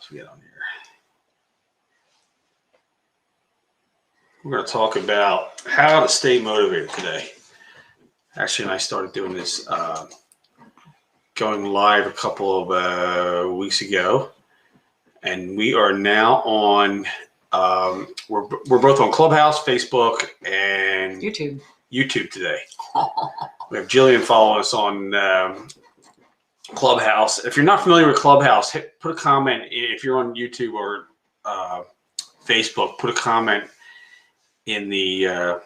else we got on here? We're going to talk about how to stay motivated today. Actually, I started doing this going live a couple of weeks ago, and we are now on. We're both on Clubhouse, Facebook, and YouTube today. We have Jillian following us on Clubhouse. If you're not familiar with Clubhouse, put a comment. If you're on YouTube or Facebook, put a comment in the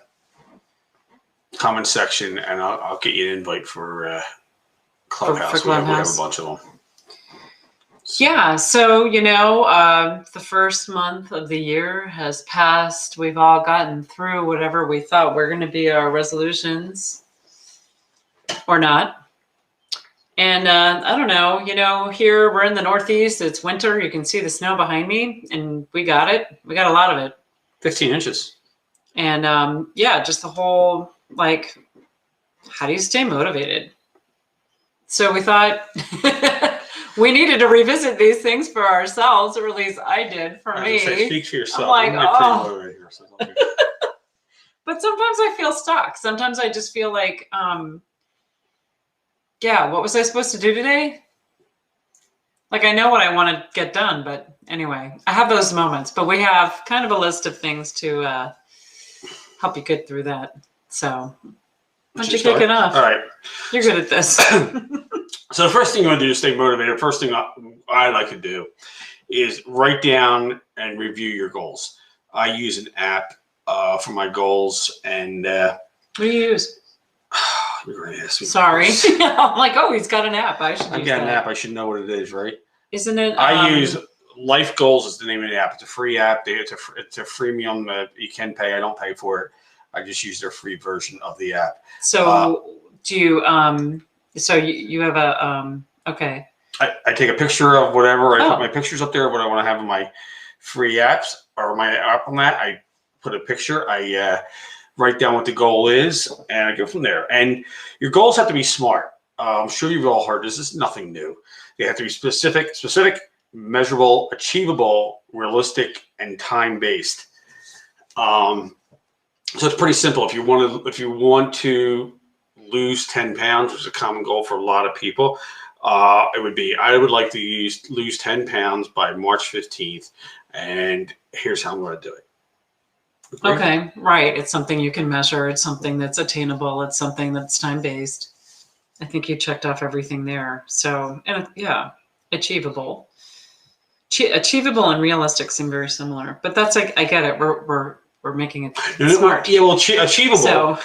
comment section, and I'll get you an invite for Clubhouse. For Clubhouse. We have a bunch of them. Yeah, so, the first month of the year has passed. We've all gotten through whatever we thought were going to be our resolutions, or not. And I don't know, here we're in the Northeast. It's winter. You can see the snow behind me, and we got it. We got a lot of it. 15 inches. And just the whole, how do you stay motivated? So we thought we needed to revisit these things for ourselves, or at least I did for me. Speak for yourself. I'm But sometimes I feel stuck. Sometimes I just feel like, what was I supposed to do today? I know what I want to get done, but anyway, I have those moments. But we have kind of a list of things to help you get through that. So why don't you kick it off? All right. You're good at this. So the first thing you want to do to stay motivated, first thing I like to do is write down and review your goals. I use an app for my goals. And what do you use? You're going to ask me. Sorry. I'm like, oh, he's got an app. I've got an app. I should know what it is, right? Isn't it? I use Life Goals is the name of the app. It's a free app. It's a freemium that you can pay. I don't pay for it. I just use their free version of the app. So do you you have a okay. I take a picture of whatever. I put my pictures up there, what I want to have in my free apps or my app on that. I put a picture. I write down what the goal is, and I go from there. And your goals have to be smart. I'm sure you've all heard this. This is nothing new. They have to be specific, measurable, achievable, realistic, and time-based. So it's pretty simple. If you want to lose 10 pounds, which is a common goal for a lot of people, I would like to lose 10 pounds by March 15th, and here's how I'm going to do it. Agree? Okay, right. It's something you can measure. It's something that's attainable. It's something that's time-based. I think you checked off everything there. So, and achievable. Achievable and realistic seem very similar, but that's I get it. We're making it smart. Yeah, well, achievable. So.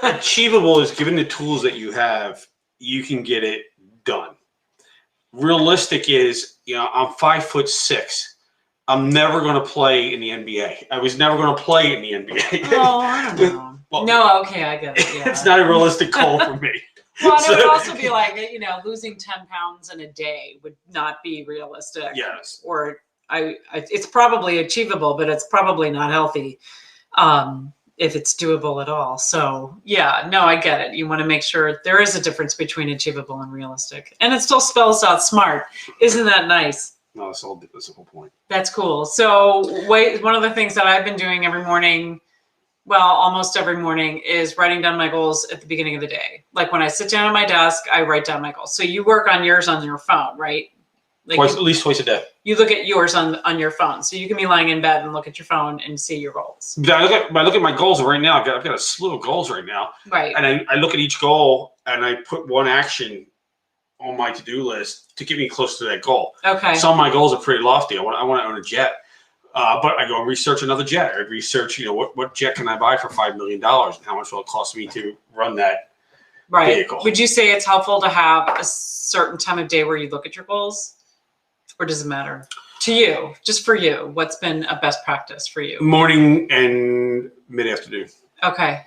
Achievable is given the tools that you have, you can get it done. Realistic is, I'm 5'6". I'm never going to play in the NBA. I was never going to play in the NBA. Oh, I don't know. Well, no, okay, I get it. Yeah. It's not a realistic goal for me. Well, and it would also be like, losing 10 pounds in a day would not be realistic. Yes. Or it's probably achievable, but it's probably not healthy if it's doable at all. So, I get it. You want to make sure there is a difference between achievable and realistic. And it still spells out SMART. Isn't that nice? No, that's the whole point. That's cool. So one of the things that I've been doing every morning, almost every morning, is writing down my goals at the beginning of the day. Like when I sit down at my desk, I write down my goals. So you work on yours on your phone, right? At least twice a day. You look at yours on your phone. So you can be lying in bed and look at your phone and see your goals. I look at my goals right now. I've got a slew of goals right now. Right. And I look at each goal and I put one action on my to-do list to get me close to that goal. Okay. Some of my goals are pretty lofty. I want to own a jet. But I go and research another jet. I research, what jet can I buy for $5 million and how much will it cost me to run that vehicle. Would you say it's helpful to have a certain time of day where you look at your goals? Or does it matter? To you, just for you, what's been a best practice for you? Morning and mid-afternoon. Okay,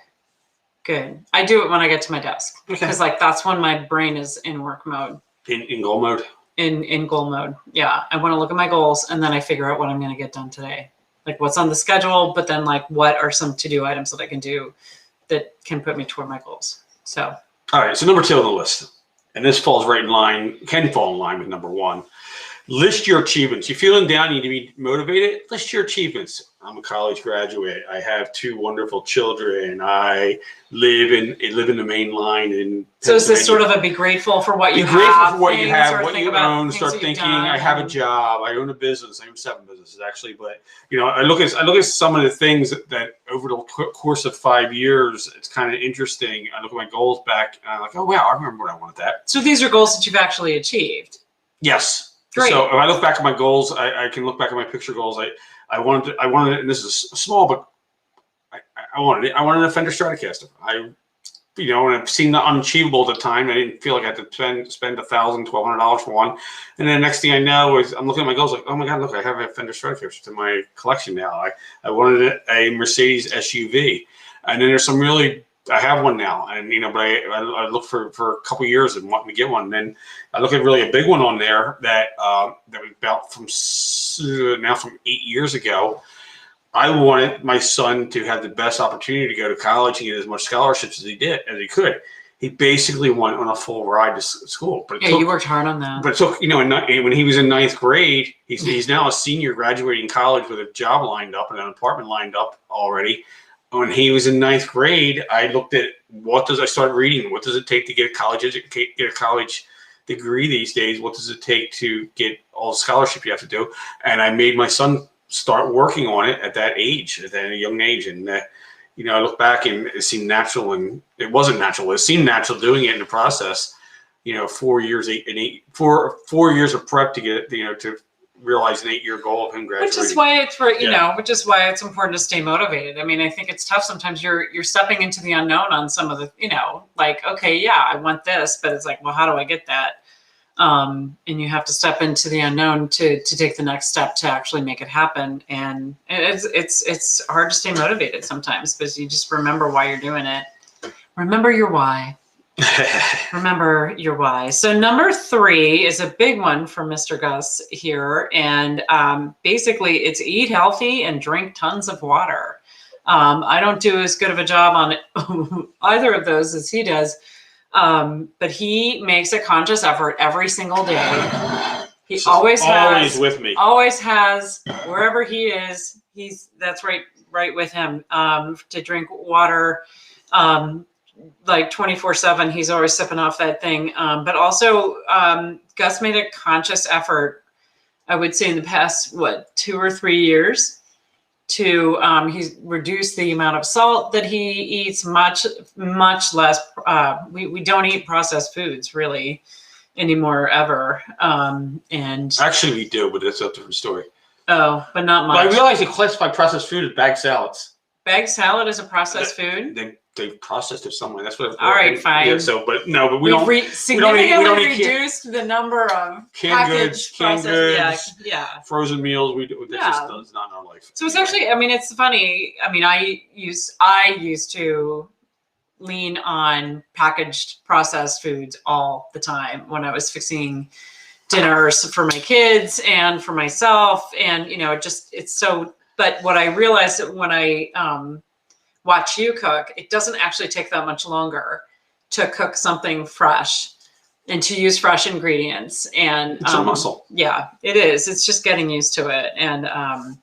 good. I do it when I get to my desk. Because that's when my brain is in work mode. In goal mode? In goal mode. Yeah. I want to look at my goals and then I figure out what I'm going to get done today. Like what's on the schedule, but then what are some to-do items that I can do that can put me toward my goals. So. All right. So number 2 on the list, and this falls right in line, can fall in line with number 1. List your achievements. You're feeling down, you need to be motivated. List your achievements. I'm a college graduate. I have 2 wonderful children. I live in the main line in So is this sort of a be grateful for what you have? Be grateful for what you have, what think you about own. things Start that you've thinking, done I have a and- job. I own a business. I own 7 businesses actually, but I look at some of the things that over the course of 5 years, it's kind of interesting. I look at my goals back, and I'm like, oh wow, I remember when I wanted that. So these are goals that you've actually achieved. Yes. Great. So if I look back at my goals, I can look back at my picture goals. I wanted, and this is small, but I wanted a Fender Stratocaster. And I've seen the unachievable at the time. I didn't feel like I had to spend $1,000, $1,200 for one. And then the next thing I know is I'm looking at my goals like, oh my God, look, I have a Fender Stratocaster in my collection now. I wanted a Mercedes SUV. And then there's some I have one now, and but I looked for a couple of years and wanting to get one. And then I look at really a big one on there that was about from 8 years ago. I wanted my son to have the best opportunity to go to college and get as much scholarships as he could. He basically went on a full ride to school. But you worked hard on that. But it took, when he was in 9th grade, he's now a senior graduating college with a job lined up and an apartment lined up already. When he was in 9th grade, I looked at I started reading. What does it take to get a college degree these days? What does it take to get all the scholarship you have to do? And I made my son start working on it at that young age. And, I look back and it seemed natural, and it wasn't natural. It seemed natural doing it in the process, 4 years, 4 years of prep to get, to realize an 8-year goal of him graduating. Which is why it's important to stay motivated. I mean, I think it's tough. Sometimes you're stepping into the unknown on some of the, like, okay, yeah, I want this, but it's like, well, how do I get that? And you have to step into the unknown to take the next step to actually make it happen. And it's hard to stay motivated sometimes because you just remember why you're doing it. Remember your why. Remember your why. So number 3 is a big one for Mr. Gus here. And basically it's eat healthy and drink tons of water. I don't do as good of a job on either of those as he does. But he makes a conscious effort every single day. He always with me. Always has, wherever he is, that's right with him, to drink water, like 24/7. He's always sipping off that thing. But also, Gus made a conscious effort, I would say in the past, 2 or 3 years, to he's reduced the amount of salt that he eats, much less. We don't eat processed foods really anymore ever. And actually we do, but it's a different story. Oh, but not much. But I realize they classify processed food as bagged salads. Bagged salad is a processed food? They've processed it somewhere. That's what. All right, fine. Yeah, but we don't. Significantly reduced the number of canned goods, yeah, frozen meals. That just not in our life. So it's actually, it's funny. I used to lean on packaged processed foods all the time when I was fixing dinners for my kids and for myself, and it's so. But what I realized that when I watch you cook, it doesn't actually take that much longer to cook something fresh and to use fresh ingredients. And it's a muscle. Yeah, it is. It's just getting used to it. And I'm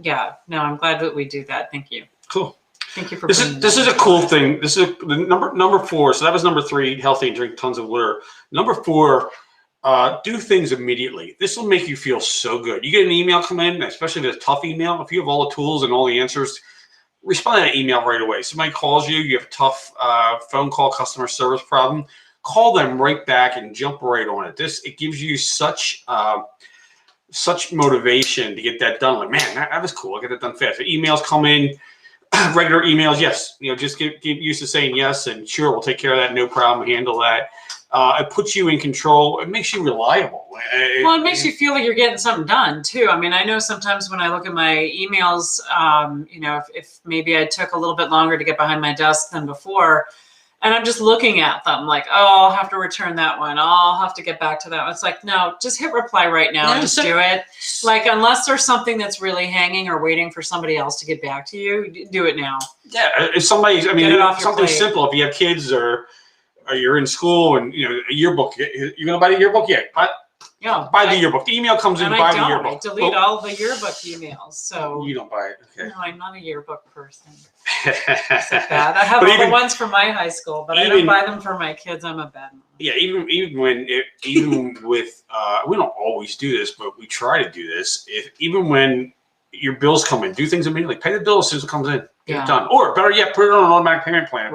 glad that we do that. Thank you. Cool. Thank you for this is a cool thing. This is the number 4. So that was number 3, eat healthy and drink tons of water. Number 4, do things immediately. This will make you feel so good. You get an email come in, especially if it's a tough email. If you have all the tools and all the answers, respond to that email right away. Somebody calls you, you have a tough phone call customer service problem, call them right back and jump right on it. It gives you such motivation to get that done. Like, man, that was cool. I got that done fast. The emails come in, regular emails, yes. Just get used to saying yes and sure, we'll take care of that, no problem, handle that. It puts you in control. It makes you reliable. Well, it makes you feel like you're getting something done too. I know sometimes when I look at my emails, if maybe I took a little bit longer to get behind my desk than before, and I'm just looking at them like, oh, I'll have to return that one. I'll have to get back to that one. It's like, no, just hit reply right now and just do it. Like, unless there's something that's really hanging or waiting for somebody else to get back to you, do it now. Yeah, if somebody's, something simple. If you have kids or you're in school and a yearbook, you're gonna buy the yearbook yet? Yeah. Buy the yearbook. The email comes in, and buy I the don't. yearbook. I delete all the yearbook emails. So you don't buy it. Okay. no, I'm not a yearbook person. Is that bad? I have But all the ones from my high school, but I don't buy them for my kids. I'm a bad mom. Yeah, even with we don't always do this, but we try to do this. Even when your bills come in, do things immediately. Pay the bill as soon as it comes in. Get it done. Or better yet, put it on an automatic payment plan.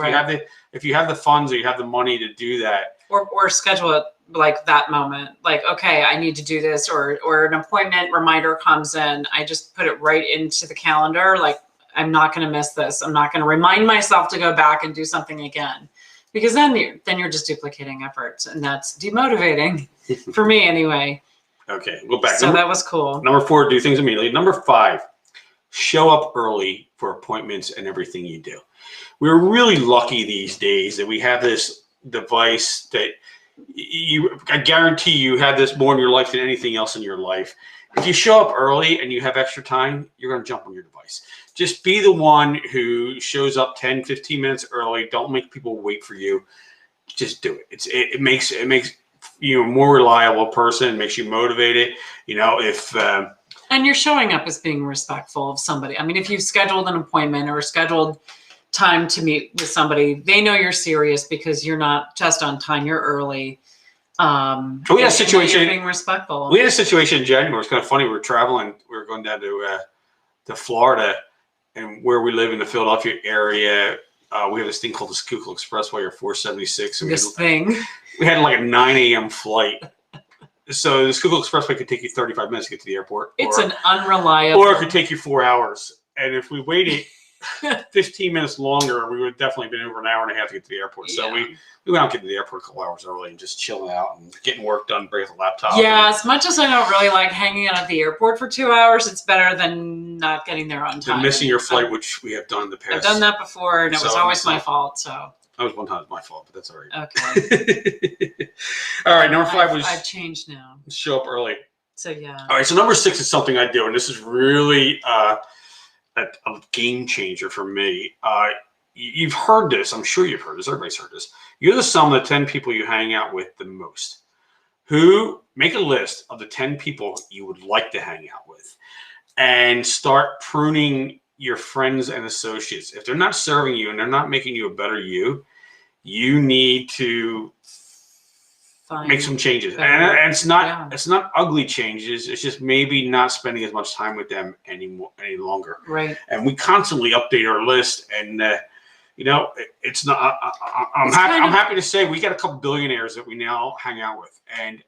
If you have the funds or you have the money to do that. Or schedule it like that moment. Like, okay, I need to do this, or an appointment reminder comes in. I just put it right into the calendar. Like, I'm not going to miss this. I'm not going to remind myself to go back and do something again, because then you're just duplicating efforts, and that's demotivating for me anyway. Okay, go back. So that was cool. Number 4, do things immediately. Number 5, show up early for appointments and everything you do. We're really lucky these days that we have this device that I guarantee you have this more in your life than anything else in your life. If you show up early and you have extra time, you're going to jump on your device. Just be the one who shows up 10, 15 minutes early. Don't make people wait for you. Just do it. It makes you a more reliable person, makes you motivated. And you're showing up as being respectful of somebody. I mean, if you've scheduled an appointment or scheduled time to meet with somebody, they know you're serious because you're not just on time, you're early. We had a situation being respectful. We had a situation in January. It's kind of funny. We were traveling. We were going down to Florida, and where we live in the Philadelphia area, we have this thing called the Schuylkill Expressway or 476. And we had like a 9 a.m. flight. So the Schuylkill Expressway could take you 35 minutes to get to the airport. It's an unreliable. Or it could take you 4 hours. And if we waited 15 minutes longer, we would have definitely been over an hour and a half to get to the airport. So we went out getting to the airport a couple hours early and just chilling out and getting work done, bring the laptop. Yeah, as much as I don't really like hanging out at the airport for 2 hours, it's better than not getting there on time. Than missing your flight, which we have done in the past. I've done that before, and it was always my fault. So that was one time my fault, but that's all right. Okay. All right, number 5 was I've changed now. Show up early. So yeah. All right, so number 6 is something I do, and this is really a game changer for me. You've heard this. I'm sure you've heard this. Everybody's heard this. You're the sum of the 10 people you hang out with the most. Make a list of the 10 people you would like to hang out with and start pruning your friends and associates. If they're not serving you and they're not making you a better you need to make some changes. And it's not ugly changes. It's just maybe not spending as much time with them any longer. Right. And we constantly update our list, and it's not. I'm happy to say we got a couple billionaires that we now hang out with, and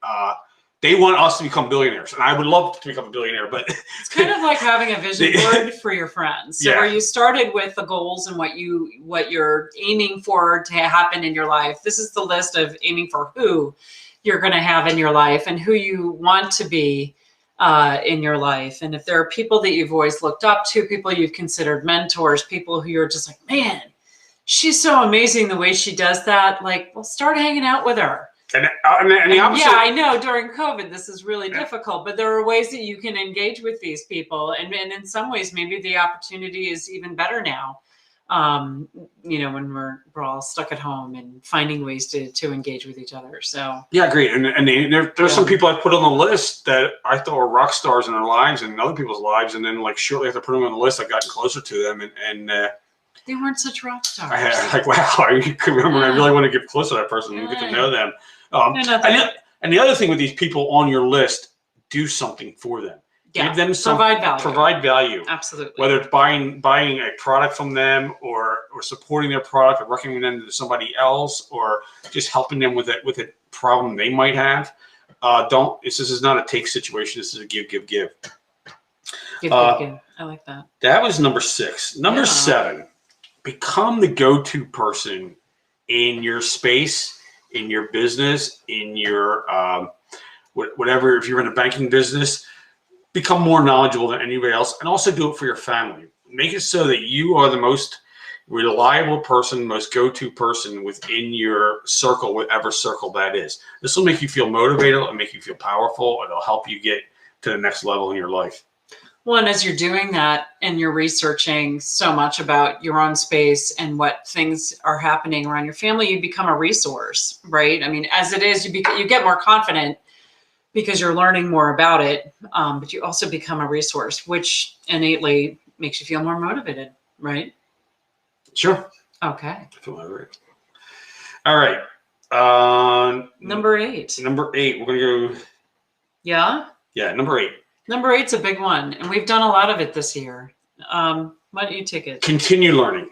they want us to become billionaires, and I would love to become a billionaire. But it's kind of like having a vision board for your friends. So where you started with the goals and what you're aiming for to happen in your life. This is the list of aiming for who you're going to have in your life and who you want to be in your life. And if there are people that you've always looked up to, people you've considered mentors, people who you're just like, man, she's so amazing the way she does that. Like, well, start hanging out with her. And the opposite. Yeah, I know during COVID, this is really difficult, but there are ways that you can engage with these people. And in some ways, maybe the opportunity is even better now. When we're all stuck at home and finding ways to engage with each other. So yeah, great. And there's some people I put on the list that I thought were rock stars in their lives and in other people's lives. And then like shortly after putting them on the list, I've gotten closer to them and they weren't such rock stars. I had like, wow, I can remember when I really want to get close to that person and get to know them. And the other thing with these people on your list, do something for them. Yeah, give them provide value. Absolutely. Whether it's buying a product from them or supporting their product or recommending them to somebody else or just helping them with a problem they might have. This is not a take situation. This is a give. Give. I like that. That was number 6. Number 7, become the go-to person in your space, in your business, in your whatever. If you're in a banking business, become more knowledgeable than anybody else, and also do it for your family. Make it so that you are the most reliable person, most go-to person within your circle, whatever circle that is. This will make you feel motivated. It'll make you feel powerful. It'll help you get to the next level in your life. Well, and as you're doing that and you're researching so much about your own space and what things are happening around your family, you become a resource, right? I mean, as it is, you get more confident because you're learning more about it. But you also become a resource, which innately makes you feel more motivated, right? Sure. Okay. I feel motivated. All right. Number 8. Number 8. We're going to go. Yeah? Yeah, number 8. Number 8's a big one, and we've done a lot of it this year. Why don't you take it? Continue learning.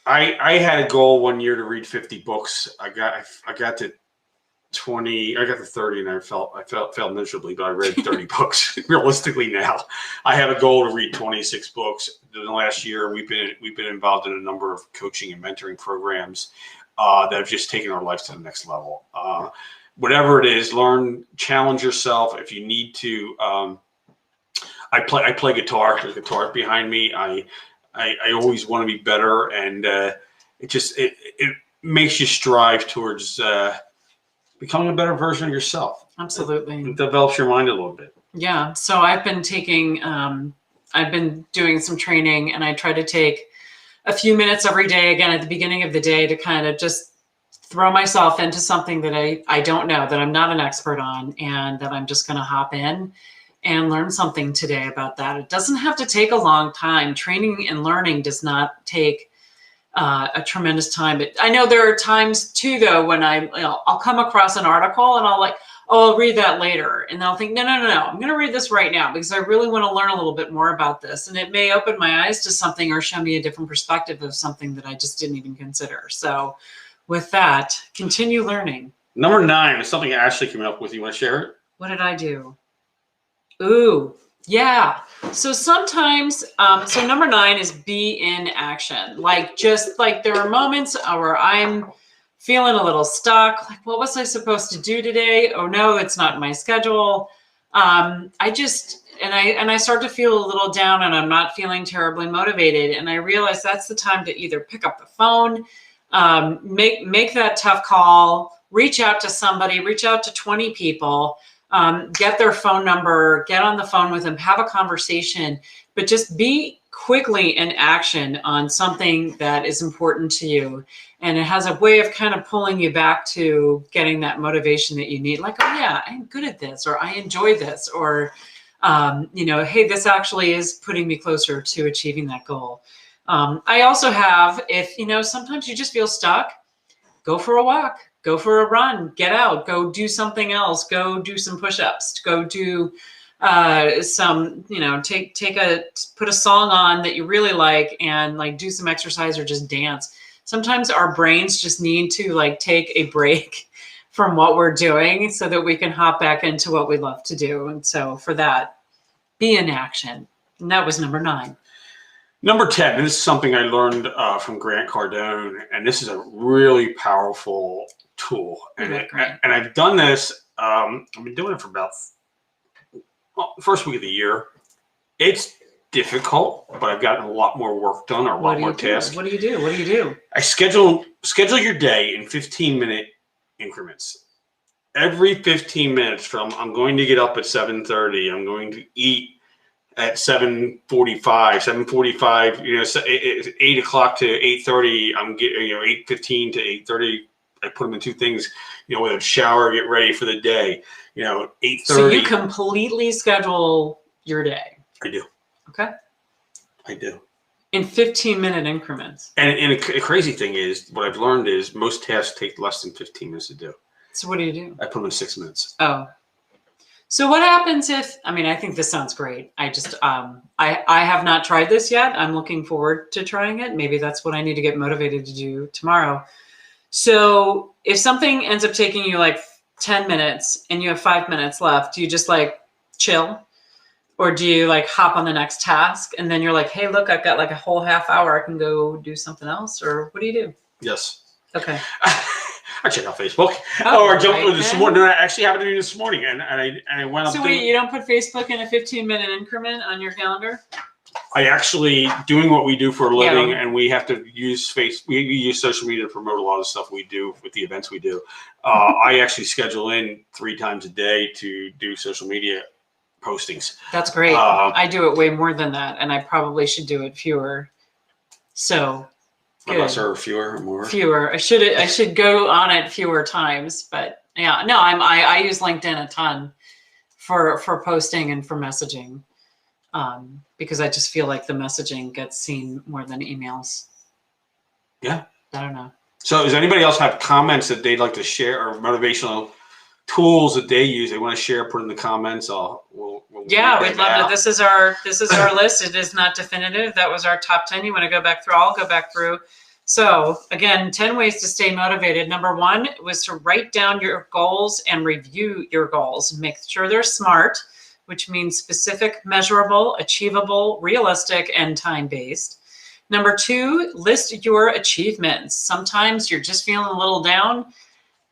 I had a goal one year to read 50 books. I got to 20. I got to 30, and I felt miserably, but I read 30 books. Realistically, now I have a goal to read 26 books. In the last year, we've been involved in a number of coaching and mentoring programs that have just taken our lives to the next level. Whatever it is, learn, challenge yourself. If you need to, I play guitar. There's guitar behind me. I always want to be better, and it makes you strive towards becoming a better version of yourself. Absolutely. It develops your mind a little bit. Yeah. So I've been doing some training, and I try to take a few minutes every day, again, at the beginning of the day, to kind of just throw myself into something that I don't know, that I'm not an expert on, and that I'm just going to hop in and learn something today about that. It doesn't have to take a long time. Training and learning does not take a tremendous time. I know there are times too, though, when I'll come across an article and I'll read that later, and I'll think, no, I'm going to read this right now because I really want to learn a little bit more about this, and it may open my eyes to something or show me a different perspective of something that I just didn't even consider. So with that, continue learning. Number 9 is something Ashley came up with. You want to share it? What did I do? Ooh, yeah. So sometimes, so number 9 is be in action. Just there are moments where I'm feeling a little stuck. Like, what was I supposed to do today? Oh no, it's not in my schedule. I start to feel a little down, and I'm not feeling terribly motivated. And I realize that's the time to either pick up the phone, make that tough call, reach out to somebody, reach out to 20 people, get their phone number, get on the phone with them, have a conversation, but just be quickly in action on something that is important to you. And it has a way of kind of pulling you back to getting that motivation that you need. Like, oh yeah, I'm good at this, or I enjoy this, or, hey, this actually is putting me closer to achieving that goal. I also have, sometimes you just feel stuck, go for a walk, go for a run, get out, go do something else, go do some push-ups, go do put a song on that you really like, and do some exercise or just dance. Sometimes our brains just need to take a break from what we're doing so that we can hop back into what we love to do. And so for that, be in action. And that was number 9. Number 10, and this is something I learned from Grant Cardone, and this is a really powerful tool. And I've done this, I've been doing it for about the first week of the year. It's difficult, but I've gotten a lot more work done, or a lot more tasks. What do you do? I schedule your day in 15-minute increments. Every 15 minutes I'm going to get up at 7:30. I'm going to eat at 7:45, 8 o'clock to 8:30. I'm getting 8:15 to 8:30. I put them in 2 things, with a shower, get ready for the day. 8:30. So you completely schedule your day. I do. Okay. I do. In 15-minute increments. And a crazy thing is, what I've learned is most tasks take less than 15 minutes to do. So what do you do? I put them in 6 minutes. Oh. So what happens if, I think this sounds great. I just, I have not tried this yet. I'm looking forward to trying it. Maybe that's what I need to get motivated to do tomorrow. So if something ends up taking you 10 minutes and you have 5 minutes left, do you just chill? Or do you hop on the next task and then you're like, hey, look, I've got a whole half hour. I can go do something else. Or what do you do? Yes. Okay. I check out Facebook. Or jump this morning. I actually happened to do this morning, and I went up. So wait, you don't put Facebook in a 15-minute increment on your calendar? I actually doing what we do for a living, and we have to use we use social media to promote a lot of stuff we do with the events we do. I actually schedule in 3 times a day to do social media postings. That's great. I do it way more than that, and I probably should do it fewer. So. Less or fewer or more? Fewer. I should go on it fewer times, but yeah, no, I use LinkedIn a ton, for posting and for messaging, because I just feel like the messaging gets seen more than emails. Yeah. I don't know. So does anybody else have comments that they'd like to share or motivational tools that they use? They want to share, put in the comments. We'll yeah, we'd love to. This is our list. It is not definitive. That was our top 10. You want to go back through? I'll go back through. So again, 10 ways to stay motivated. Number 1 was to write down your goals and review your goals. Make sure they're SMART, which means specific, measurable, achievable, realistic, and time-based. Number 2, list your achievements. Sometimes you're just feeling a little down.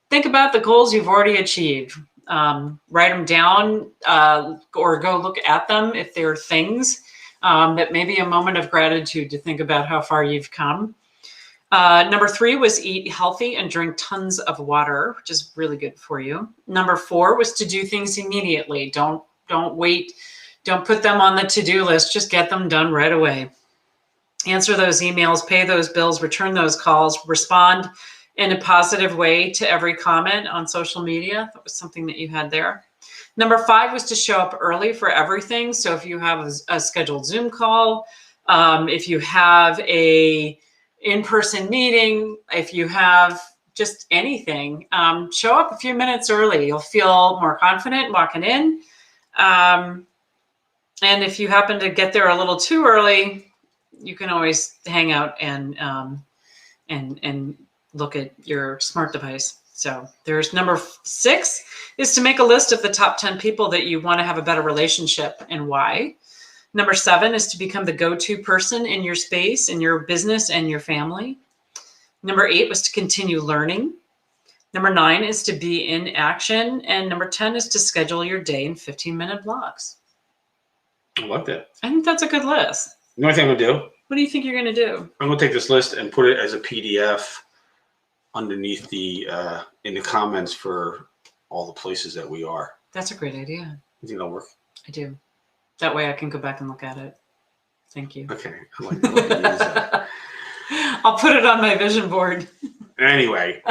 Think about the goals you've already achieved. Write them down, or go look at them if they're things. But maybe a moment of gratitude to think about how far you've come. Number 3 was eat healthy and drink tons of water, which is really good for you. Number 4 was to do things immediately. Don't wait. Don't put them on the to-do list. Just get them done right away. Answer those emails, pay those bills, return those calls, respond in a positive way to every comment on social media. That was something that you had there. Number 5 was to show up early for everything. So if you have a scheduled Zoom call, if you have a in-person meeting, if you have just anything, show up a few minutes early. You'll feel more confident walking in. And if you happen to get there a little too early, you can always hang out and look at your smart device. So there's number 6 is to make a list of the top 10 people that you want to have a better relationship and why. Number 7 is to become the go-to person in your space, in your business and your family. Number 8 was to continue learning. Number 9 is to be in action. And number 10 is to schedule your day in 15-minute blocks. I like that. I think that's a good list. You know what I think I'm going to do? What do you think you're going to do? I'm going to take this list and put it as a PDF underneath in the comments for all the places that we are. That's a great idea. You think that'll work? I do. That way I can go back and look at it. Thank you. Okay. I like the way you use that. I'll put it on my vision board. Anyway,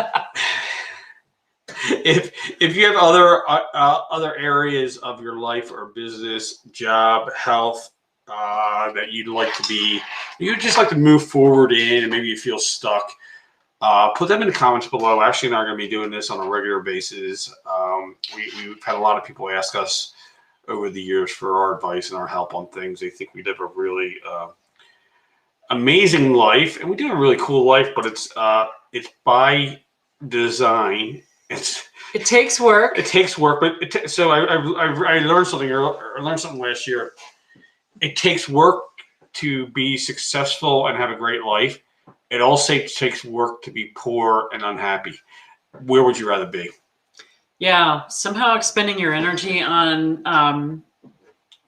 if you have other areas of your life or business, job, health, that you'd just like to move forward in, and maybe you feel stuck, put them in the comments below. Ashley and I are going to be doing this on a regular basis. We've had a lot of people ask us over the years for our advice and our help on things. They think we live a really amazing life, and we do have a really cool life, but it's by design. It takes work. It takes work, but so I learned something. I learned something last year. It takes work to be successful and have a great life. It also takes work to be poor and unhappy. Where would you rather be? Yeah, somehow expending your energy on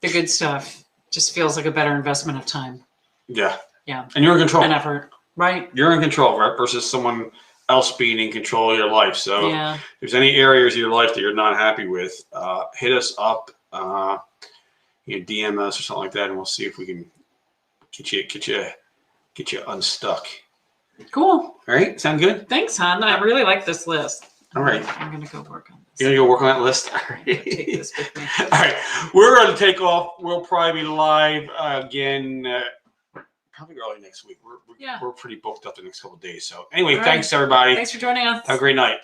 the good stuff just feels like a better investment of time. Yeah. Yeah. And you're in control. And effort. Right. You're in control, right? Versus someone else being in control of your life. So if there's any areas of your life that you're not happy with, hit us up, DM us or something like that, and we'll see if we can get you unstuck. Cool. All right. Sound good? Thanks, hon. I really like this list. All right. I'm going to go work on this. You're going to go work on that list? All right. Take this with me. All right. We're going to take off. We'll probably be live again probably early next week. We're pretty booked up the next couple of days. So anyway, thanks, everybody. Thanks for joining us. Have a great night.